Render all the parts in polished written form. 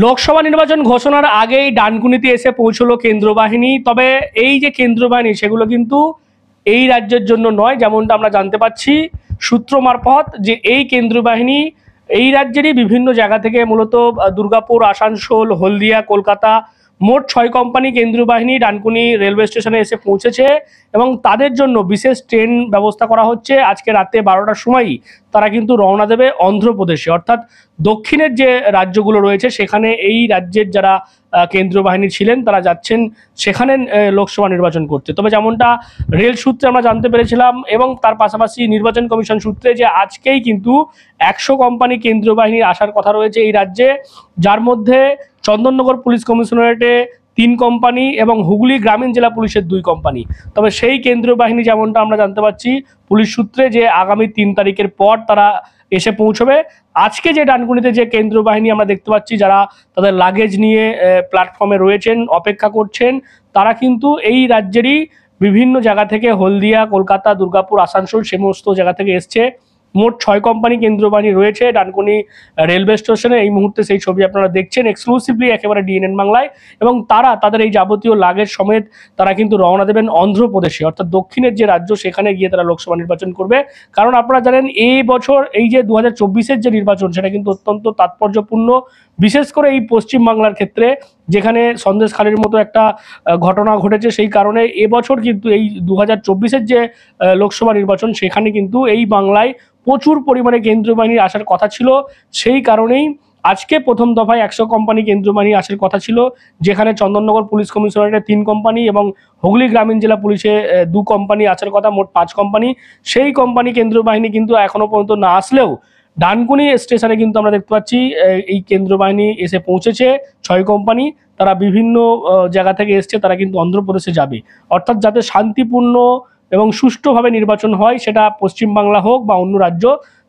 লোকসভা নির্বাচন ঘোষণার আগেই ডানকুনিতে এসে পৌঁছলো কেন্দ্র বাহিনী। তবে এই যে কেন্দ্র বাহিনী সেগুলো কিন্তু এই রাজ্যের জন্য নয়, যেমনটা আমরা জানতে পাচ্ছি সূত্র মারফত যে এই কেন্দ্র বাহিনী এই রাজ্যেরই বিভিন্ন জায়গা থেকে মূলত দুর্গাপুর, আসানসোল, হলদিয়া, কলকাতা মোট 6 কোম্পানি কেন্দ্রীয় বাহিনী ডানকুনি রেলওয়ে স্টেশনে এসে পৌঁছেছে এবং তাদের জন্য বিশেষ ট্রেন ব্যবস্থা করা হচ্ছে। আজকে রাতে 12টার সময়ই তারা কিন্তু রওনা দেবে অন্ধ্রপ্রদেশে, অর্থাৎ দক্ষিণের যে রাজ্যগুলো রয়েছে সেখানে এই রাজ্যের যারা কেন্দ্রীয় বাহিনী ছিলেন তারা যাচ্ছেন সেখানে লোকসভা নির্বাচন করতে। তবে যেমনটা রেল সূত্রে আমরা জানতে পেরেছিলাম এবং তার পাশাপাশি নির্বাচন কমিশন সূত্রে যে আজকেই কিন্তু 100 কোম্পানি কেন্দ্রীয় বাহিনীর আসার কথা রয়েছে এই রাজ্যে, যার মধ্যে চন্দননগর পুলিশ কমিশনারেটে 3 কোম্পানি এবং হুগলি গ্রামীণ জেলা পুলিশের 2 কোম্পানি। তবে সেই কেন্দ্রীয় বাহিনী যেমনটা আমরা জানতে পাচ্ছি পুলিশ সূত্রে যে আগামী 3 তারিখের পর তারা এসে পৌঁছবে। আজকে যে ডানকুনিতে যে কেন্দ্রীয় বাহিনী আমরা দেখতে পাচ্ছি যারা তাদের লাগেজ নিয়ে প্ল্যাটফর্মে রয়েছেন অপেক্ষা করছেন, তারা কিন্তু এই রাজ্যেরই বিভিন্ন জায়গা থেকে হলদিয়া, কলকাতা, দুর্গাপুর, আসানসোল সমস্ত জায়গা থেকে এসছে। মোট 6 কোম্পানি কেন্দ্রীয় বাহিনী রয়েছে ডানকুনি রেলওয়ে স্টেশনে। এই মুহূর্তে সেই ছবি আপনারা দেখছেন এক্সক্লুসিভলি একেবারে ডিএনএন বাংলায়। এবং তারা তাদের এই যাবতীয় লাগেজ সমেত তারা কিন্তু রওনা দেবেন অন্ধ্রপ্রদেশে, অর্থাৎ দক্ষিণের যে রাজ্য সেখানে গিয়ে তারা লোকসভা নির্বাচন করবে। কারণ আপনারা জানেন এই বছর এই যে 2024-এর যে নির্বাচন সেটা কিন্তু অত্যন্ত তাৎপর্যপূর্ণ, বিশেষ করে এই পশ্চিমবাংলার ক্ষেত্রে যেখানে সন্দেশখালির মতো একটা ঘটনা ঘটেছে। সেই কারণে এবছর কিন্তু এই 2024-এর যে লোকসভা নির্বাচন সেখানে কিন্তু এই বাংলায় প্রচুর পরিমাণে কেন্দ্রীয় বাহিনীর আসার কথা ছিল। সেই কারণেই আজকে প্রথম দফায় 100 কোম্পানি কেন্দ্রীয় বাহিনী আসার কথা ছিল, যেখানে চন্দননগর পুলিশ কমিশনারেটে 3 কোম্পানি এবং হুগলি গ্রামীণ জেলা পুলিশে 2 কোম্পানি আসার কথা, মোট 5 কোম্পানি। সেই কোম্পানি কেন্দ্রীয় বাহিনী কিন্তু এখনো পর্যন্ত না আসলেও ডানকুনি স্টেশনে কিন্তু আমরা দেখতে পাচ্ছি এই কেন্দ্রীয় বাহিনী এসে পৌঁছেছে 6 কোম্পানি। তারা বিভিন্ন জায়গা থেকে এসছে, তারা কিন্তু অন্ধ্রপ্রদেশে যাবে। অর্থাৎ যাতে শান্তিপূর্ণ এবং সুষ্ঠুভাবে নির্বাচন হয়, সেটা পশ্চিমবাংলা হোক বা অন্য রাজ্য,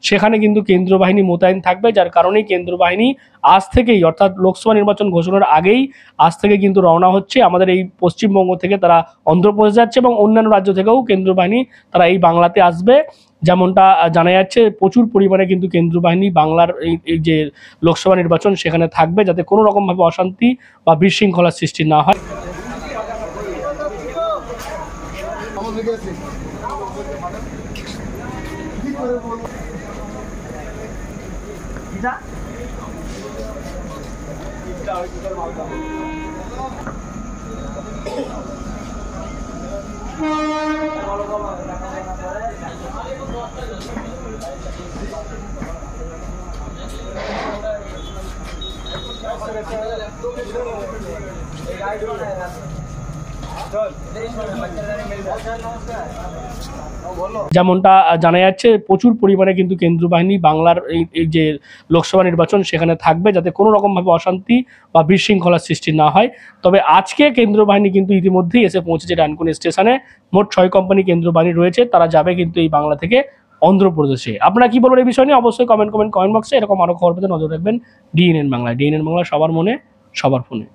সেখানে কিন্তু কেন্দ্রীয় বাহিনী মোতায়েন থাকবে। যার কারণেই কেন্দ্রীয় বাহিনী আজ থেকেই অর্থাৎ লোকসভা নির্বাচন ঘোষণার আগেই আজ থেকে কিন্তু রওনা হচ্ছে আমাদের এই পশ্চিমবঙ্গ থেকে, তারা অন্ধ্রপ্রদেশ যাচ্ছে এবং অন্যান্য রাজ্য থেকেও কেন্দ্রীয় বাহিনী তারা এই বাংলাতে আসবে। যেমনটা জানা যাচ্ছে প্রচুর পরিমাণে কিন্তু কেন্দ্রীয় বাহিনী বাংলার এই যে লোকসভা নির্বাচন সেখানে থাকবে, যাতে কোনো রকমভাবে অশান্তি বা বিশৃঙ্খলার সৃষ্টি না হয়। যেমনটা জানা যাচ্ছে প্রচুর পরিমাণে কিন্তু কেন্দ্রীয় বাহিনী বাংলার এই যে লোকসভা নির্বাচন সেখানে থাকবে, যাতে কোনো রকমভাবে অশান্তি বা বিশৃঙ্খলার সৃষ্টি না হয়। তবে আজকে কেন্দ্রীয় বাহিনী কিন্তু ইতিমধ্যেই এসে পৌঁছেছে ডানকুনি স্টেশনে। মোট 6 কোম্পানি কেন্দ্রীয় বাহিনী রয়েছে, তারা যাবে কিন্তু এই বাংলা থেকে অন্ধ্রপ্রদেশে। আপনারা কি বলবেন এই বিষয় নিয়ে অবশ্যই কমেন্ট বক্সে। এরকম আরো খবর পেতে নজর রাখবেন ডিএনএন বাংলায়। ডিএনএন বাংলা সবার মনে সবার ফোনে।